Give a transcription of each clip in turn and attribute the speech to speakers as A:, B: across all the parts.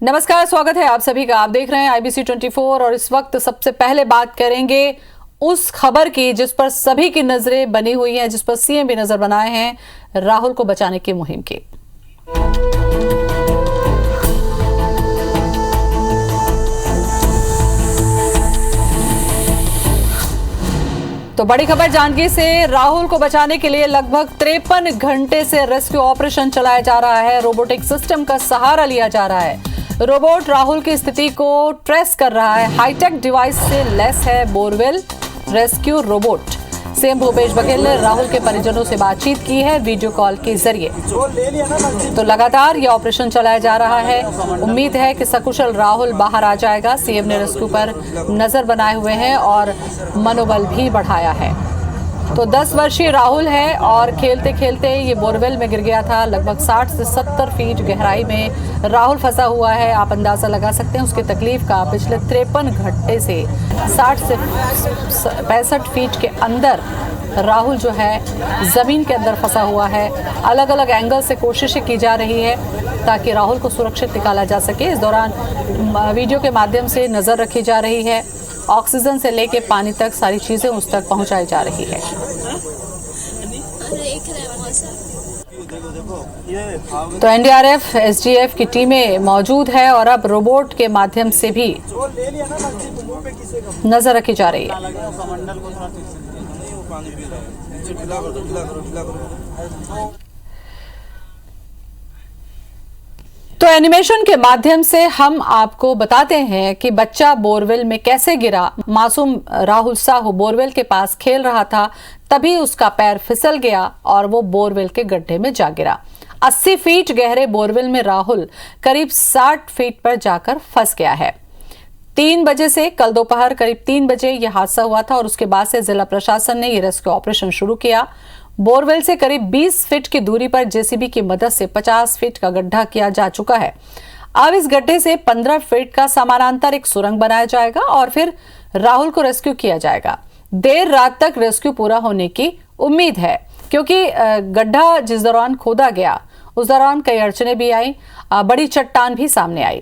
A: नमस्कार, स्वागत है आप सभी का। आप देख रहे हैं IBC 24 और इस वक्त सबसे पहले बात करेंगे उस खबर की जिस पर सभी की नजरें बनी हुई हैं, जिस पर सीएम भी नजर बनाए हैं, राहुल को बचाने की मुहिम की। तो बड़ी खबर जांजगीर से। राहुल को बचाने के लिए लगभग 53 घंटे से रेस्क्यू ऑपरेशन चलाया जा रहा है। रोबोटिक सिस्टम का सहारा लिया जा रहा है। रोबोट राहुल की स्थिति को ट्रेस कर रहा है। हाईटेक डिवाइस से लैस है borewell rescue robot. CM Bhupesh Baghel ने राहुल के परिजनों से बातचीत की है वीडियो कॉल के जरिए। तो लगातार ये ऑपरेशन चलाया जा रहा है। उम्मीद है कि सकुशल राहुल बाहर आ जाएगा। सीएम ने रेस्क्यू पर नजर बनाए हुए हैं और मनोबल भी बढ़ाया है। तो 10 वर्षीय राहुल है और खेलते खेलते ये बोरवेल में गिर गया था। लगभग 60 से 70 फीट गहराई में राहुल फंसा हुआ है। आप अंदाजा लगा सकते हैं उसकी तकलीफ का। पिछले 53 घंटे से 60 से 65 फीट के अंदर राहुल जो है जमीन के अंदर फंसा हुआ है। अलग अलग एंगल से कोशिशें की जा रही है ताकि राहुल को सुरक्षित निकाला जा सके। इस दौरान वीडियो के माध्यम से नजर रखी जा रही है। ऑक्सीजन से लेके पानी तक सारी चीजें उस तक पहुंचाई जा रही है। तो एनडीआरएफ, एसडीएफ की टीमें मौजूद है और अब रोबोट के माध्यम से भी नजर रखी जा रही है। तो एनिमेशन के माध्यम से हम आपको बताते हैं कि बच्चा बोरवेल में कैसे गिरा। मासूम राहुल साहू बोरवेल के पास खेल रहा था, तभी उसका पैर फिसल गया और वो बोरवेल के गड्ढे में जा गिरा। 80 फीट गहरे बोरवेल में राहुल करीब 60 फीट पर जाकर फंस गया है। 3 बजे से कल दोपहर करीब 3 बजे यह हादसा हुआ था और उसके बाद से जिला प्रशासन ने यह रेस्क्यू ऑपरेशन शुरू किया। बोरवेल से करीब 20 फीट की दूरी पर जेसीबी की मदद से 50 फीट का गड्ढा किया जा चुका है। अब इस गड्ढे से 15 फीट का समानांतर एक सुरंग बनाया जाएगा और फिर राहुल को रेस्क्यू किया जाएगा। देर रात तक रेस्क्यू पूरा होने की उम्मीद है, क्योंकि गड्ढा जिस दौरान खोदा गया उस दौरान कई अड़चने भी आई, बड़ी चट्टान भी सामने आई।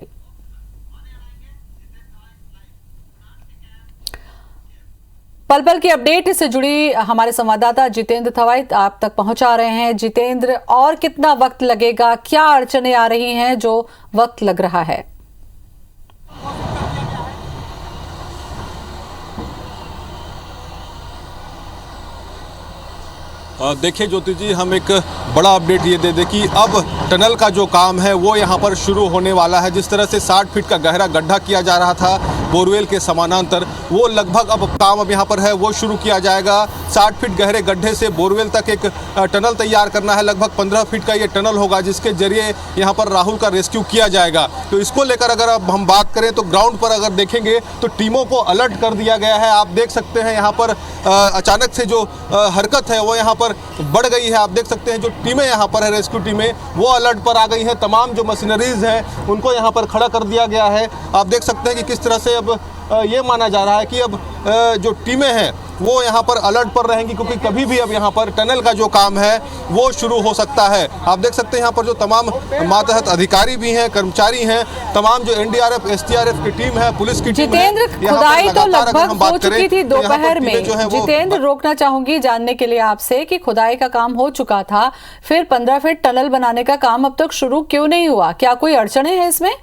A: पल पल की अपडेट से जुड़ी हमारे संवाददाता जितेंद्र थवाई आप तक पहुंचा रहे हैं। जितेंद्र, और कितना वक्त लगेगा? क्या अड़चने आ रही हैं जो वक्त लग रहा है?
B: देखिए ज्योति जी, हम एक बड़ा अपडेट ये दे दें कि अब टनल का जो काम है वो यहाँ पर शुरू होने वाला है। जिस तरह से 60 फीट का गहरा गड्ढा किया जा रहा था बोरवेल के समानांतर, वो लगभग अब काम अब यहाँ पर है वो शुरू किया जाएगा। 60 फीट गहरे गड्ढे से बोरवेल तक एक टनल तैयार करना है। लगभग 15 फीट का ये टनल होगा जिसके जरिए यहाँ पर राहुल का रेस्क्यू किया जाएगा। तो इसको लेकर अगर अब हम बात करें तो ग्राउंड पर अगर देखेंगे तो टीमों को अलर्ट कर दिया गया है। आप देख सकते हैं यहाँ पर अचानक से जो हरकत है वो यहाँ पर बढ़ गई है। आप देख सकते हैं जो टीमें यहाँ पर है, रेस्क्यू टीमें, वो अलर्ट पर आ गई हैं। तमाम जो मशीनरीज हैं उनको यहाँ पर खड़ा कर दिया गया है। आप देख सकते हैं कि किस तरह से अब ये माना जा रहा है कि अब जो टीमें हैं वो यहाँ पर अलर्ट पर रहेंगी, क्योंकि कभी भी अब यहाँ पर टनल का जो काम है वो शुरू हो सकता है। आप देख सकते हैं यहाँ पर जो तमाम मातहत अधिकारी भी हैं, कर्मचारी हैं, तमाम जो एनडीआरएफ, एसडीआरएफ की टीम है, पुलिस की टीम है।
A: जितेंद्र, खुदाई तो लगभग हो चुकी थी दोपहर में। जितेंद्र, रोकना चाहूंगी जानने के लिए आपसे कि खुदाई का काम हो चुका था, फिर 15 फीट टनल बनाने का काम अब तक शुरू क्यों नहीं हुआ? क्या कोई अड़चने हैं इसमें?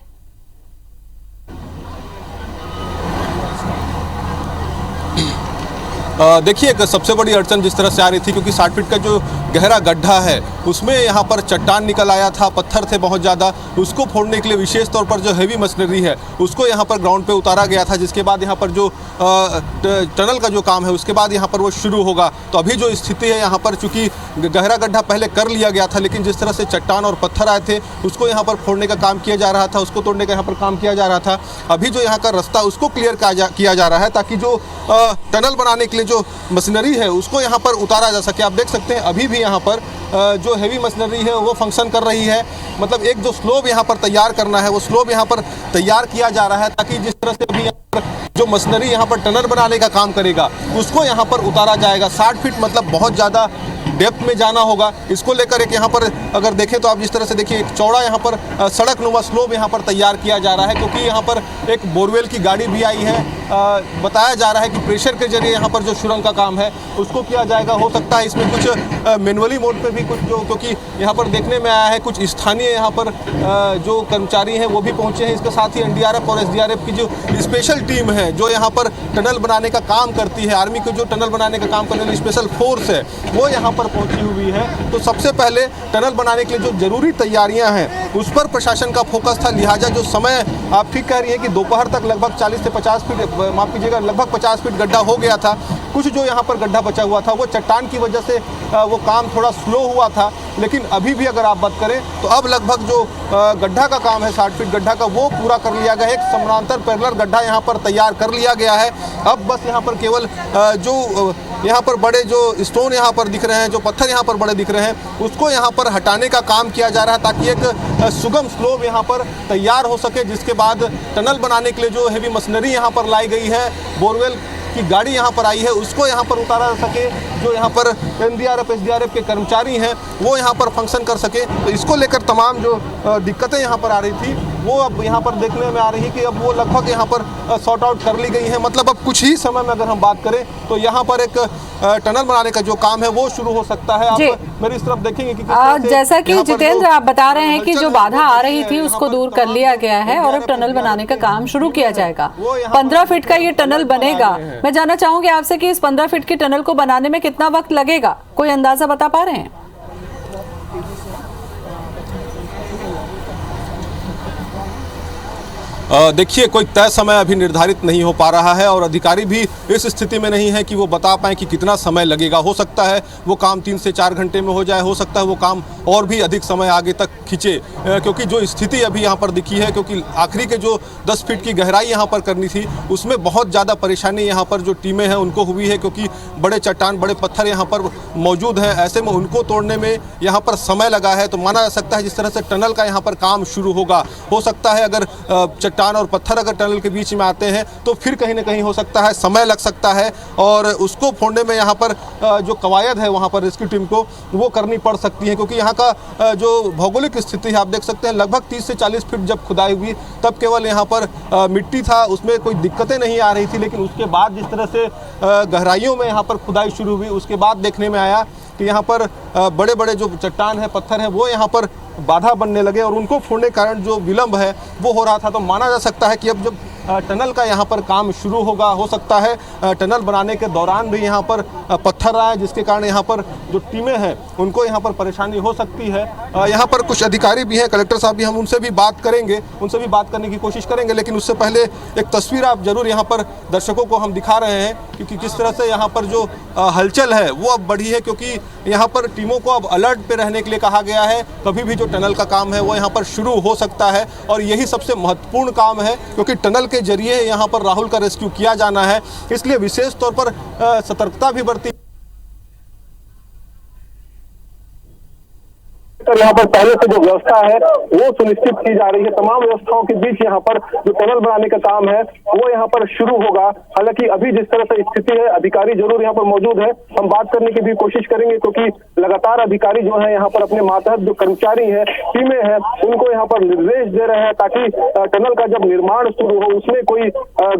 B: देखिए, एक सबसे बड़ी अड़चन जिस तरह से आ रही थी, क्योंकि 60 फीट का जो गहरा गड्ढा है उसमें यहाँ पर चट्टान निकल आया था, पत्थर थे बहुत ज़्यादा। उसको फोड़ने के लिए विशेष तौर पर जो हैवी मशीनरी है उसको यहाँ पर ग्राउंड पे उतारा गया था, जिसके बाद यहाँ पर जो टनल का जो काम है उसके बाद यहाँ पर वो शुरू होगा। तो अभी जो स्थिति है यहाँ पर, चूँकि गहरा गड्ढा पहले कर लिया गया था, लेकिन जिस तरह से चट्टान और पत्थर आए थे उसको यहाँ पर फोड़ने का काम किया जा रहा था, उसको तोड़ने का यहाँ पर काम किया जा रहा था। अभी जो यहाँ का रास्ता उसको क्लियर किया जा रहा है ताकि जो टनल बनाने के लिए जो मशीनरी है उसको यहाँ पर उतारा जा सके। आप देख सकते हैं अभी भी यहाँ पर जो हैवी मशीनरी है वो फंक्शन कर रही है। मतलब एक जो स्लोब यहाँ पर तैयार करना है वो स्लोब यहाँ पर तैयार किया जा रहा है, ताकि जिस तरह से अभी यहाँ पर जो मशीनरी यहाँ पर टनल बनाने का काम करेगा उसको यहाँ पर उतारा जाएगा। 60 फीट मतलब बहुत ज़्यादा डेप्थ में जाना होगा। इसको लेकर एक यहाँ पर अगर देखें तो आप जिस तरह से देखिए एक चौड़ा यहाँ पर सड़क नुमा स्लोप यहाँ पर तैयार किया जा रहा है, क्योंकि यहाँ पर एक बोरवेल की गाड़ी भी आई है। बताया जा रहा है कि प्रेशर के जरिए यहाँ पर जो सुरंग का काम है उसको किया जाएगा। हो सकता है इसमें कुछ मैनुअली मोड पे भी कुछ जो, क्योंकि यहाँ पर देखने में आया है कुछ स्थानीय यहाँ पर जो कर्मचारी हैं वो भी पहुँचे हैं। इसके साथ ही एनडीआरएफ और एसडीआरएफ की जो स्पेशल टीम है जो यहाँ पर टनल बनाने का काम करती है, आर्मी को जो टनल बनाने का काम करने वाली स्पेशल फोर्स है वो यहाँ पर पहुँची हुई है। तो सबसे पहले टनल बनाने के लिए जो जरूरी तैयारियाँ हैं उस पर प्रशासन का फोकस था। लिहाजा जो समय आप ठीक कह रही है कि दोपहर तक लगभग 40 से 50 फीट, माफ कीजिएगा, लगभग 50 फीट गड्ढा हो गया था। कुछ जो यहाँ पर गड्ढा बचा हुआ था वो चट्टान की वजह से वो काम थोड़ा स्लो हुआ था, लेकिन अभी भी अगर आप बात करें तो अब लगभग जो गड्ढा का काम है 60 फीट गड्ढा का वो पूरा कर लिया गया है। एक समानांतर पैरेलल गड्ढा यहाँ पर तैयार कर लिया गया है। अब बस यहाँ पर केवल जो यहाँ पर बड़े जो स्टोन यहाँ पर दिख रहे हैं, जो पत्थर यहाँ पर बड़े दिख रहे हैं, उसको यहाँ पर हटाने का काम किया जा रहा है ताकि एक सुगम स्लोप यहाँ पर तैयार हो सके, जिसके बाद टनल बनाने के लिए जो हेवी मशीनरी यहाँ पर लाई गई है, बोरवेल की गाड़ी यहाँ पर आई है, उसको यहाँ पर उतारा जा सके। जो यहाँ पर एनडीआरएफ एसडीआरएफ के कर्मचारी हैं वो यहाँ पर फंक्शन कर सके। तो इसको लेकर तमाम जो दिक्कतें यहाँ पर आ रही थी वो अब यहाँ पर देखने में आ रही है कि अब वो लगभग यहाँ पर सॉर्ट आउट कर ली गई है। मतलब अब कुछ ही समय में अगर हम बात करें तो यहाँ पर एक टनल बनाने का जो काम है वो शुरू हो सकता है। आप मेरी इस तरफ देखेंगे कि
A: जैसा कि जितेंद्र आप बता रहे हैं कि जो बाधा आ रही थी उसको दूर कर लिया गया है और अब टनल बनाने का काम शुरू किया जाएगा। 15 फीट का ये टनल बनेगा। मैं जानना चाहूंगी आपसे कि इस 15 फीट के टनल को बनाने में कितना वक्त लगेगा, कोई अंदाजा बता पा रहे हैं?
B: देखिए, कोई तय समय अभी निर्धारित नहीं हो पा रहा है और अधिकारी भी इस स्थिति में नहीं है कि वो बता पाएं कि कितना समय लगेगा। हो सकता है वो काम 3 से 4 घंटे में हो जाए, हो सकता है वो काम और भी अधिक समय आगे तक खींचे, क्योंकि जो स्थिति अभी यहाँ पर दिखी है, क्योंकि आखिरी के जो 10 फीट की गहराई यहाँ पर करनी थी उसमें बहुत ज़्यादा परेशानी यहाँ पर जो टीमें हैं उनको हुई है, क्योंकि बड़े चट्टान बड़े पत्थर यहाँ पर मौजूद हैं। ऐसे में उनको तोड़ने में यहाँ पर समय लगा है। तो माना जा सकता है जिस तरह से टनल का यहाँ पर काम शुरू होगा, हो सकता है अगर चट्टान और पत्थर अगर टनल के बीच में आते हैं तो फिर कहीं ना कहीं हो सकता है समय लग सकता है और उसको फोड़ने में यहाँ पर जो कवायद है वहाँ पर रेस्क्यू टीम को वो करनी पड़ सकती है, क्योंकि यहाँ का जो भौगोलिक स्थिति है आप देख सकते हैं, लगभग 30 से 40 फीट जब खुदाई हुई तब केवल यहाँ पर मिट्टी था, उसमें कोई दिक्कतें नहीं आ रही थी। लेकिन उसके बाद जिस तरह से गहराइयों में यहाँ पर खुदाई शुरू हुई उसके बाद देखने में आया कि यहाँ पर बड़े बड़े जो चट्टान है, पत्थर हैं, वो यहाँ पर बाधा बनने लगे और उनको फोड़ने के कारण जो विलंब है वो हो रहा था। तो माना जा सकता है कि अब जब टनल का यहाँ पर काम शुरू होगा, हो सकता है टनल बनाने के दौरान भी यहाँ पर पत्थर आए, जिसके कारण यहाँ पर जो टीमें हैं उनको यहाँ पर परेशानी हो सकती है। यहाँ पर कुछ अधिकारी भी हैं, कलेक्टर साहब भी, हम उनसे भी बात करेंगे, उनसे भी बात करने की कोशिश करेंगे। लेकिन उससे पहले एक तस्वीर आप जरूर यहाँ पर दर्शकों को हम दिखा रहे हैं, क्योंकि किस तरह से यहाँ पर जो हलचल है वो अब बढ़ी है, क्योंकि यहाँ पर टीमों को अब अलर्ट पे रहने के लिए कहा गया है। कभी भी जो टनल का काम है वो यहाँ पर शुरू हो सकता है और यही सबसे महत्वपूर्ण काम है, क्योंकि टनल के जरिए यहाँ पर राहुल का रेस्क्यू किया जाना है, इसलिए विशेष तौर पर सतर्कता भी बरती।
C: यहाँ पर पहले से जो व्यवस्था है वो सुनिश्चित की जा रही है। तमाम व्यवस्थाओं के बीच यहाँ पर जो टनल बनाने का काम है वो यहाँ पर शुरू होगा। हालांकि अभी जिस तरह से स्थिति है, अधिकारी जरूर यहाँ पर मौजूद है, हम बात करने की भी कोशिश करेंगे, क्योंकि लगातार अधिकारी जो है यहाँ पर अपने मातहत जो कर्मचारी हैं, टीमें हैं, उनको यहाँ पर निर्देश दे रहे हैं ताकि टनल का जब निर्माण शुरू हो उसमें कोई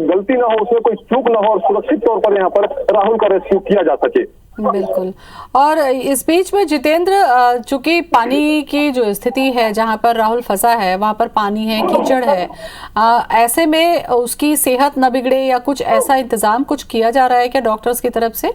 C: गलती ना हो, उसमें कोई चूक ना हो और सुरक्षित तौर पर यहाँ पर राहुल का रेस्क्यू किया जा सके।
A: बिल्कुल। और इस बीच में जितेंद्र, चूंकि पानी की जो स्थिति है जहां पर राहुल फंसा है वहां पर पानी है, कीचड़ है, ऐसे में उसकी सेहत न बिगड़े या कुछ ऐसा इंतजाम कुछ किया जा रहा है क्या डॉक्टर्स की तरफ से?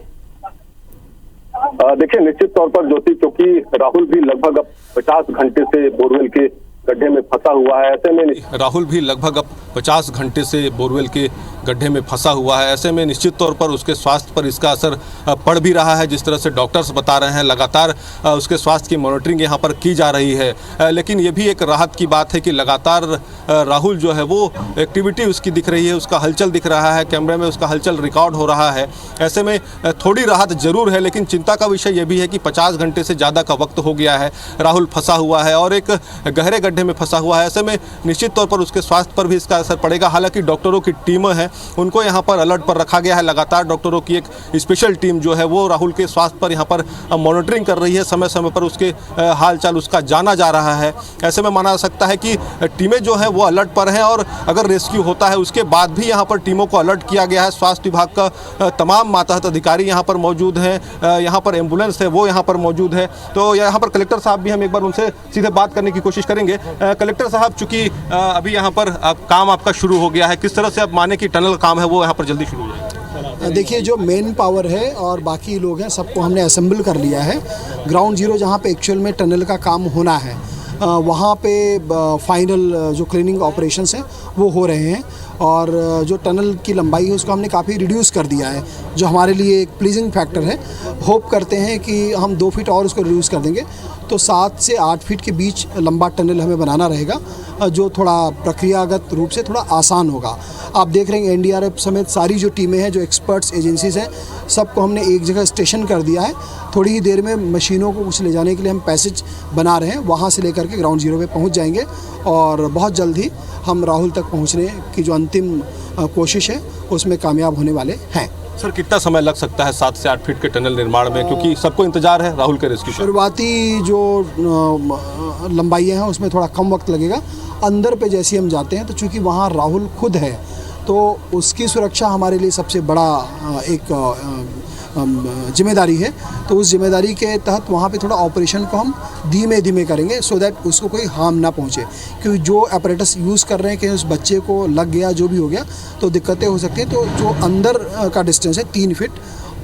C: देखिए, निश्चित तौर पर ज्योति, क्योंकि राहुल भी लगभग अब 50 घंटे से बोरवेल के गड्ढे में फंसा हुआ है, ऐसे में
B: राहुल भी लगभग अब 50 घंटे से बोरवेल के गड्ढे में फंसा हुआ है। ऐसे में निश्चित तौर पर उसके स्वास्थ्य पर इसका असर पड़ भी रहा है। जिस तरह से डॉक्टर्स बता रहे हैं, लगातार उसके स्वास्थ्य की मॉनिटरिंग यहाँ पर की जा रही है। लेकिन ये भी एक राहत की बात है कि लगातार राहुल जो है वो एक्टिविटी उसकी दिख रही है, उसका हलचल दिख रहा है, कैमरे में उसका हलचल रिकॉर्ड हो रहा है। ऐसे में थोड़ी राहत जरूर है, लेकिन चिंता का विषय ये भी है कि 50 घंटे से ज़्यादा का वक्त हो गया है, राहुल फंसा हुआ है और एक गहरे गड्ढे में फंसा हुआ है। ऐसे में निश्चित तौर पर उसके स्वास्थ्य पर भी इसका असर पड़ेगा। हालांकि डॉक्टरों की टीम है उनको यहाँ पर अलर्ट पर रखा गया है। लगातार डॉक्टरों की एक स्पेशल टीम जो है वो राहुल के स्वास्थ्य पर यहाँ पर मॉनिटरिंग कर रही है, समय समय पर उसके हालचाल उसका जाना जा रहा है। ऐसे में माना जा सकता है कि टीमें जो है वो अलर्ट पर हैं और अगर रेस्क्यू होता है उसके बाद भी यहाँ पर टीमों को अलर्ट किया गया है। स्वास्थ्य विभाग का तमाम मातहत अधिकारी यहाँ पर मौजूद हैं, यहाँ पर एम्बुलेंस है वो यहाँ पर मौजूद है। तो यहाँ पर कलेक्टर साहब भी, हम एक बार उनसे सीधे बात करने की कोशिश करेंगे। कलेक्टर साहब, चूंकि अभी यहाँ पर काम आपका शुरू हो गया है, किस तरह से आप माने कि टनल काम है वो यहाँ पर जल्दी शुरू हो जाएगा?
D: देखिए, जो मेन पावर है और बाकी लोग हैं सबको हमने असेंबल कर लिया है। ग्राउंड जीरो जहाँ पे एक्चुअल में टनल का काम होना है वहाँ पे फाइनल जो क्लीनिंग ऑपरेशंस हैं वो हो रहे हैं और जो टनल की लंबाई है उसको हमने काफ़ी रिड्यूस कर दिया है, जो हमारे लिए एक प्लीजिंग फैक्टर है। होप करते हैं कि हम 2 फीट और उसको रिड्यूस कर देंगे तो 7 से 8 फीट के बीच लंबा टनल हमें बनाना रहेगा, जो थोड़ा प्रक्रियागत रूप से थोड़ा आसान होगा। आप देख रहे हैं एनडीआरएफ समेत सारी जो टीमें हैं, जो एक्सपर्ट्स एजेंसीज़ हैं, सबको हमने एक जगह स्टेशन कर दिया है। थोड़ी ही देर में मशीनों को कुछ ले जाने के लिए हम पैसेज बना रहे हैं, वहाँ से लेकर के ग्राउंड जीरो पे पहुँच जाएंगे और बहुत जल्द ही हम राहुल तक पहुँचने की जो अंतिम कोशिश है उसमें कामयाब होने वाले हैं।
B: सर, कितना समय लग सकता है 7 से 8 फीट के टनल निर्माण में, क्योंकि सबको इंतजार है राहुल के रेस्क्यू?
D: शुरुआती जो लंबाइयाँ हैं उसमें थोड़ा कम वक्त लगेगा। अंदर पे जैसे हम जाते हैं तो चूँकि वहाँ राहुल खुद है तो उसकी सुरक्षा हमारे लिए सबसे बड़ा एक जिम्मेदारी है। तो उस जिम्मेदारी के तहत वहाँ पे थोड़ा ऑपरेशन को हम धीमे धीमे करेंगे सो दैट उसको कोई हार्म ना पहुँचे, क्योंकि जो अपरेटस यूज़ कर रहे हैं कि उस बच्चे को लग गया, जो भी हो गया तो दिक्कतें हो सकती हैं। तो जो अंदर का डिस्टेंस है 3 फीट,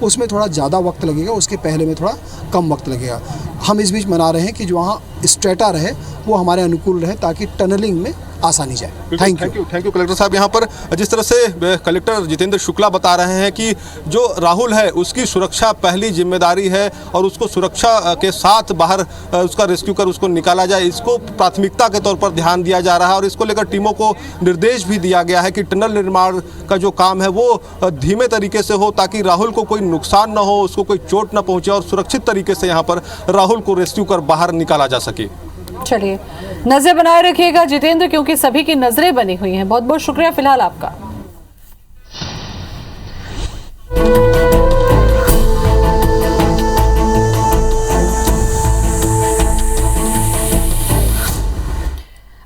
D: उसमें थोड़ा ज़्यादा वक्त लगेगा, उसके पहले में थोड़ा कम वक्त लगेगा। हम इस बीच मना रहे हैं कि जो वहाँ स्ट्रेटा रहे वो हमारे अनुकूल रहे ताकि टनलिंग में आसानी जाए। थैंक यू
B: कलेक्टर साहब। यहाँ पर जिस तरह से कलेक्टर जितेंद्र शुक्ला बता रहे हैं कि जो राहुल है उसकी सुरक्षा पहली जिम्मेदारी है और उसको सुरक्षा के साथ बाहर उसका रेस्क्यू कर उसको निकाला जाए, इसको प्राथमिकता के तौर पर ध्यान दिया जा रहा है और इसको लेकर टीमों को निर्देश भी दिया गया है कि टनल निर्माण का जो काम है वो धीमे तरीके से हो ताकि राहुल को कोई नुकसान ना हो, उसको कोई चोट ना पहुँचे और सुरक्षित तरीके से यहाँ पर राहुल को रेस्क्यू कर बाहर निकाला जा सके।
A: चलिए, नजर बनाए रखिएगा जितेंद्र, क्योंकि सभी की नजरें बनी हुई हैं। बहुत बहुत शुक्रिया फिलहाल आपका।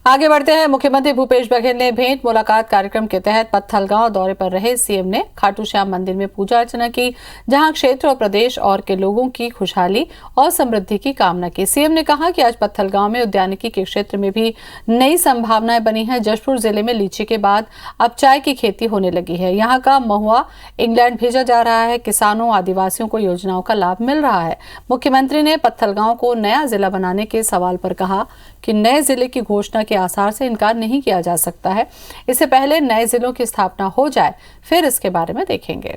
A: आगे बढ़ते हैं। मुख्यमंत्री भूपेश बघेल ने भेंट मुलाकात कार्यक्रम के तहत पत्थलगांव दौरे पर रहे सीएम ने खाटू श्याम मंदिर में पूजा अर्चना की, जहां क्षेत्र और प्रदेश और के लोगों की खुशहाली और समृद्धि की कामना की। सीएम ने कहा कि आज पत्थलगांव में उद्यानिकी के क्षेत्र में भी नई संभावनाएं बनी हैं। जशपुर जिले में लीची के बाद अब चाय की खेती होने लगी है। यहाँ का महुआ इंग्लैंड भेजा जा रहा है। किसानों आदिवासियों को योजनाओं का लाभ मिल रहा है। मुख्यमंत्री ने पत्थलगांव को नया जिला बनाने के सवाल पर कहा कि नए जिले की घोषणा के आसार से इनकार नहीं किया जा सकता है। इससे पहले नए जिलों की स्थापना हो जाए, फिर इसके बारे में देखेंगे।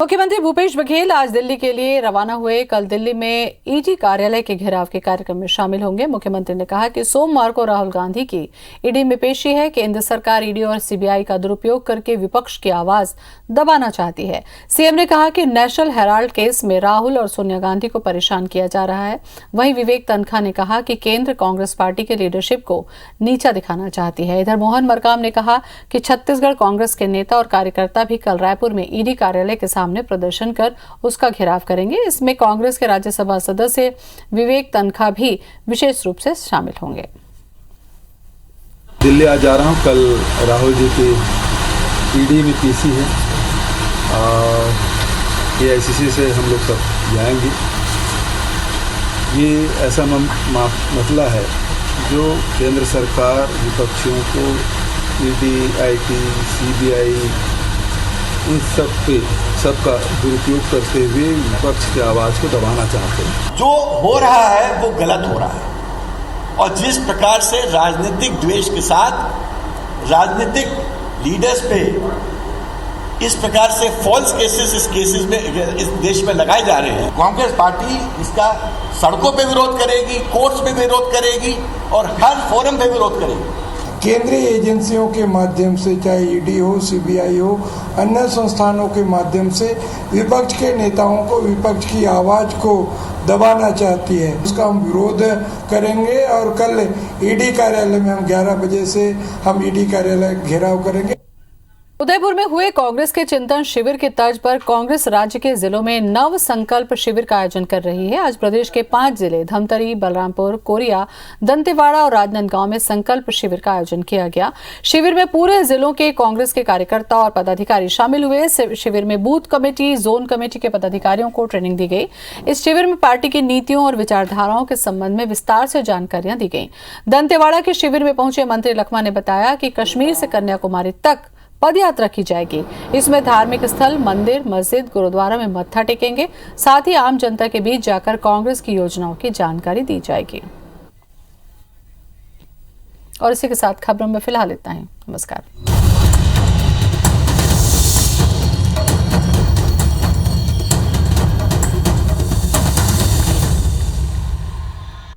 A: मुख्यमंत्री भूपेश बघेल आज दिल्ली के लिए रवाना हुए। कल दिल्ली में ईडी कार्यालय के घेराव के कार्यक्रम में शामिल होंगे। मुख्यमंत्री ने कहा कि सोमवार को राहुल गांधी की ईडी में पेशी है। केंद्र सरकार ईडी और सीबीआई का दुरुपयोग करके विपक्ष की आवाज दबाना चाहती है। सीएम ने कहा कि नेशनल हेराल्ड केस में राहुल और सोनिया गांधी को परेशान किया जा रहा है। वहीं विवेक तनखा ने कहा कि केंद्र कांग्रेस पार्टी के लीडरशिप को नीचा दिखाना चाहती है। इधर मोहन मरकाम ने कहा कि छत्तीसगढ़ कांग्रेस के नेता और कार्यकर्ता भी कल रायपुर में ईडी कार्यालय के सामने प्रदर्शन कर उसका घेराव करेंगे। इसमें कांग्रेस के राज्यसभा सदस्य विवेक तनखा भी विशेष रूप से शामिल होंगे।
E: दिल्ली आज जा रहा हूँ। कल राहुल जी की ईडी में पीसी है और एआईसीसी से हम लोग सब जाएंगे। ये ऐसा मसला है जो केंद्र सरकार विपक्षियों को ईडी, आईटी, सीबीआई इन सब पे सबका दुरुपयोग करते हुए विपक्ष की आवाज़ को दबाना चाहते हैं।
F: जो हो रहा है वो गलत हो रहा है और जिस प्रकार से राजनीतिक द्वेष के साथ राजनीतिक लीडर्स पे इस प्रकार से फॉल्स केसेस इस देश में लगाए जा रहे हैं, कांग्रेस पार्टी इसका सड़कों पे विरोध करेगी, कोर्ट्स में विरोध करेगी और हर फोरम पे विरोध करेगी।
G: केंद्रीय एजेंसियों के माध्यम से, चाहे ईडी हो, सीबीआई हो, अन्य संस्थानों के माध्यम से विपक्ष के नेताओं को, विपक्ष की आवाज को दबाना चाहती है। उसका हम विरोध करेंगे और कल ईडी कार्यालय में हम 11 बजे से हम ईडी कार्यालय घेराव करेंगे।
A: उदयपुर में हुए कांग्रेस के चिंतन शिविर की तर्ज पर कांग्रेस राज्य के जिलों में नव संकल्प शिविर का आयोजन कर रही है। आज प्रदेश के 5 जिले धमतरी, बलरामपुर, कोरिया, दंतेवाड़ा और राजनांदगांव में संकल्प शिविर का आयोजन किया गया। शिविर में पूरे जिलों के कांग्रेस के कार्यकर्ता और पदाधिकारी शामिल हुए। शिविर में बूथ कमेटी, जोन कमेटी के पदाधिकारियों को ट्रेनिंग दी गई। इस शिविर में पार्टी की नीतियों और विचारधाराओं के संबंध में विस्तार से जानकारियां दी गई। दंतेवाड़ा के शिविर में पहुंचे मंत्री लखमा ने बताया कि कश्मीर से कन्याकुमारी तक पद यात्रा की जाएगी। इसमें धार्मिक स्थल, मंदिर, मस्जिद, गुरुद्वारा में मत्था टेकेंगे। साथ ही आम जनता के बीच जाकर कांग्रेस की योजनाओं की जानकारी दी जाएगी। और इसी के साथ खबरों में फिलहाल इतना ही। नमस्कार।